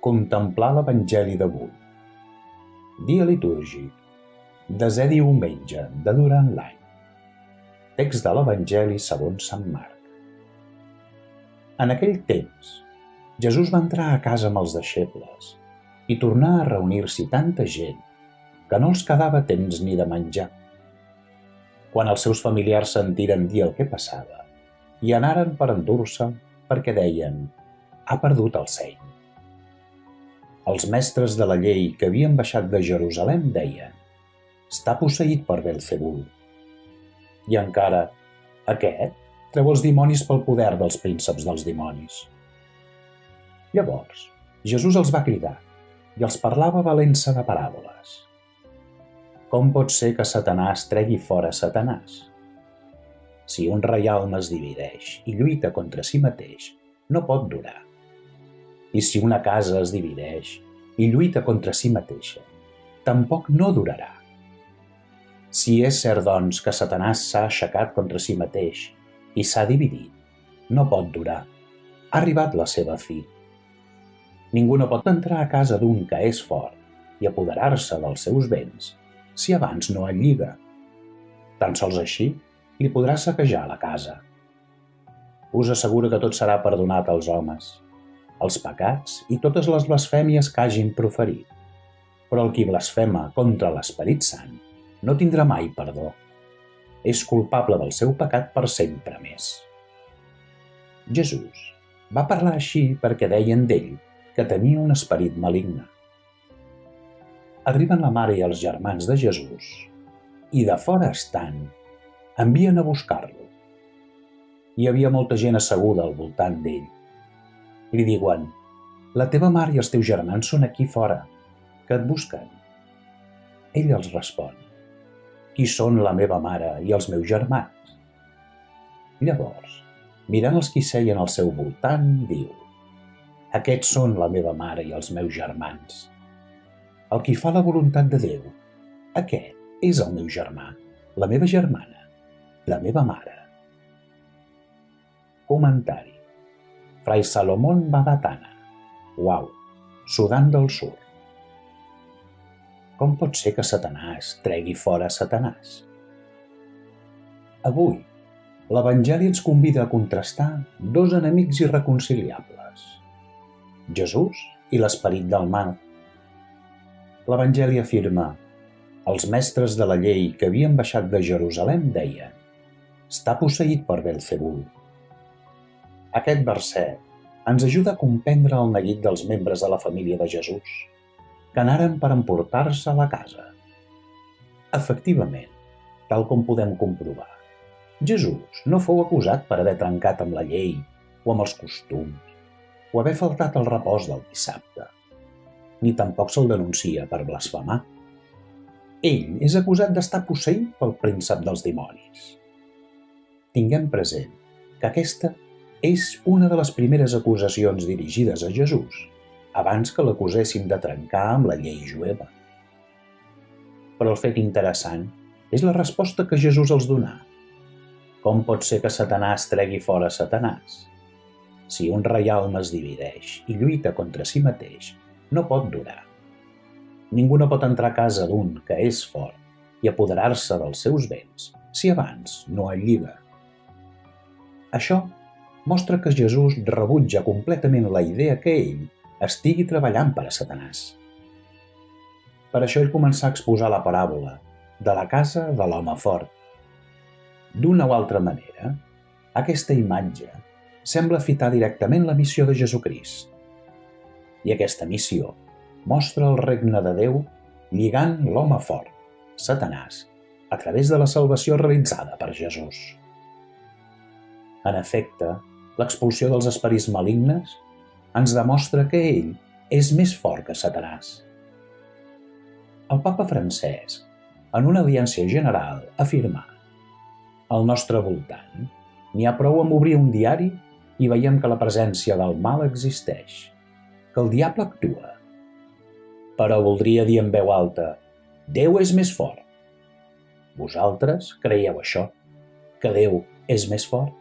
Contemplar l'Evangeli d'avui. Dia litúrgic, desè diumenge de durant l'any. Text de l'Evangeli segons Sant Marc. En aquell temps, Jesús va entrar a casa amb els deixebles i tornà a reunir-s'hi tanta gent que no els quedava temps ni de menjar. Quan els seus familiars sentiren dir el que passava, hi anaren per endur-se'l perquè deien: «Ha perdut el seny». Els mestres de la llei que havien baixat de Jerusalem deien: «Està posseït per Belzebul». I encara: «Aquest treu els dimonis pel poder dels prínceps dels dimonis». Llavors, Jesús els va cridar i els parlava valent-se de paràboles. Com pot ser que Satanàs tregui fora Satanàs? Si un reialme es divideix i lluita contra si mateix, no pot durar. I si una casa es divideix i lluita contra si mateixa, tampoc no durarà. Si és cert, doncs, que Satanàs s'ha aixecat contra si mateix i s'ha dividit, no pot durar. Ha arribat la seva fi. Ningú no pot entrar a casa d'un que és fort i apoderar-se dels seus béns si abans no el lliga. Tan sols així li podrà saquejar la casa. Us asseguro que tot serà perdonat als homes, els pecats i totes les blasfèmies que hagin proferit. Però el qui blasfema contra l'Esperit Sant no tindrà mai perdó. És culpable del seu pecat per sempre més. Jesús va parlar així perquè deien d'ell que tenia un esperit maligne. Arriben la mare i els germans de Jesús i de fora estant envien a buscar-lo. Hi havia molta gent asseguda al voltant d'ell. Li diuen: «La teva mare i els teus germans són aquí fora, que et busquen». Ell els respon: «Qui són la meva mare i els meus germans?» Llavors, mirant els qui seien al seu voltant, diu: «Aquests són la meva mare i els meus germans. El qui fa la voluntat de Déu, aquest és el meu germà, la meva germana, la meva mare». Comentari. Fray Salomón Badatana. Uau, Sudan del Sur. Com pot ser que Satanàs tregui fora Satanàs? Avui, l'Evangeli ens convida a contrastar dos enemics irreconciliables: Jesús i l'esperit del mal. L'Evangeli afirma: els mestres de la llei que havien baixat de Jerusalem deien: «Està posseït per Belzebul». Aquest verset ens ajuda a comprendre el neguit dels membres de la família de Jesús, que anaren per emportar-se a la casa. Efectivament, tal com podem comprovar, Jesús no fou acusat per haver trencat amb la llei o amb els costums, o haver faltat el repòs del dissabte, ni tampoc se'l denuncia per blasfemar. Ell és acusat d'estar posseït pel príncep dels dimonis. Tinguem present que aquesta és una de les primeres acusacions dirigides a Jesús, abans que l'acusessin de trencar amb la llei jueva. Però el fet interessant és la resposta que Jesús els donà. Com pot ser que Satanàs tregui fora Satanàs? Si un reialme es divideix i lluita contra si mateix, no pot durar. Ningú no pot entrar a casa d'un que és fort i apoderar-se dels seus béns si abans no el lliga. Això mostra que Jesús rebutja completament la idea que ell estigui treballant per a Satanàs. Per això ell començà a exposar la paràbola de la casa de l'home fort. D'una o altra manera, aquesta imatge sembla fitar directament la missió de Jesucrist. I aquesta missió mostra el regne de Déu lligant l'home fort, Satanàs, a través de la salvació realitzada per Jesús. En efecte, l'expulsió dels esperits malignes ens demostra que ell és més fort que Satanàs. El papa Francesc, en una audiència general, afirmà: «Al nostre voltant n'hi ha prou amb obrir un diari i veiem que la presència del mal existeix, que el diable actua. Però voldria dir en veu alta: Déu és més fort. Vosaltres creieu això, que Déu és més fort?»